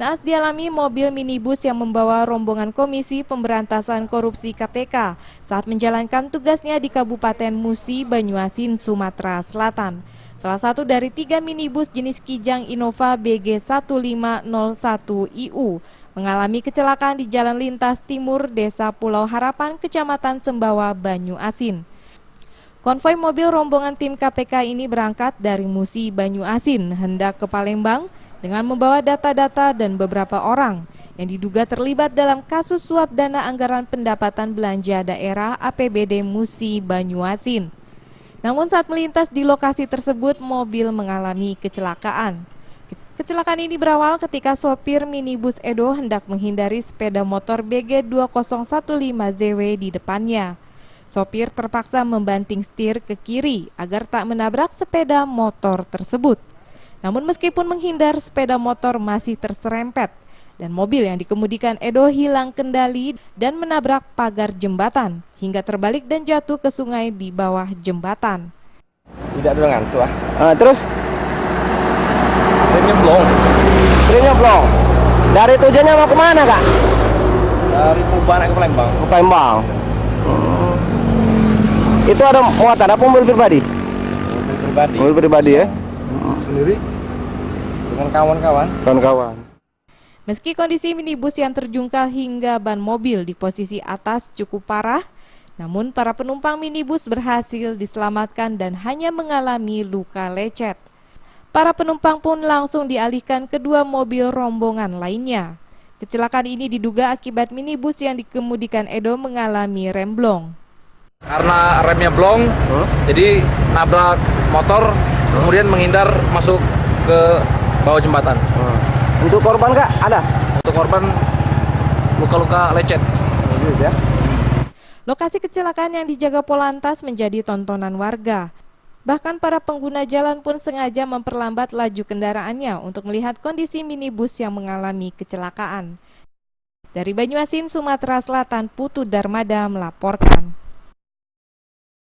Naas dialami mobil minibus yang membawa rombongan Komisi Pemberantasan Korupsi KPK saat menjalankan tugasnya di Kabupaten Musi, Banyuasin, Sumatera Selatan. Salah satu dari 3 minibus jenis Kijang Innova BG 1501IU mengalami kecelakaan di Jalan Lintas Timur Desa Pulau Harapan, Kecamatan Sembawa, Banyuasin. Konvoi mobil rombongan tim KPK ini berangkat dari Musi, Banyuasin hendak ke Palembang dengan membawa data-data dan beberapa orang yang diduga terlibat dalam kasus suap dana anggaran pendapatan belanja daerah APBD Musi, Banyuasin. Namun saat melintas di lokasi tersebut, mobil mengalami kecelakaan. Kecelakaan ini berawal ketika sopir minibus Edo hendak menghindari sepeda motor BG 2015ZW di depannya. Sopir terpaksa membanting setir ke kiri agar tak menabrak sepeda motor tersebut. Namun meskipun menghindar, sepeda motor masih terserempet dan mobil yang dikemudikan Edo hilang kendali dan menabrak pagar jembatan hingga terbalik dan jatuh ke sungai di bawah jembatan. Tidak ada ngantuk Terus? remnya blong. Remnya blong. Dari tujuannya mau kemana, Kak? Dari Pubanak ke Palembang. Ke Palembang. Itu ada muatan apa mobil pribadi? Mobil pribadi. Mobil pribadi ya? Sendiri dengan kawan-kawan. Kawan-kawan. Meski kondisi minibus yang terjungkal hingga ban mobil di posisi atas cukup parah, namun para penumpang minibus berhasil diselamatkan dan hanya mengalami luka lecet. Para penumpang pun langsung dialihkan ke 2 mobil rombongan lainnya. Kecelakaan ini diduga akibat minibus yang dikemudikan Edo mengalami remblong. Karena remnya blong, jadi nabrak motor, kemudian menghindar masuk ke bawah jembatan. Untuk korban, Kak, ada? Untuk korban luka-luka lecet. Ya. Lokasi kecelakaan yang dijaga Polantas menjadi tontonan warga. Bahkan para pengguna jalan pun sengaja memperlambat laju kendaraannya untuk melihat kondisi minibus yang mengalami kecelakaan. Dari Banyuasin, Sumatera Selatan, Putu Darmada melaporkan.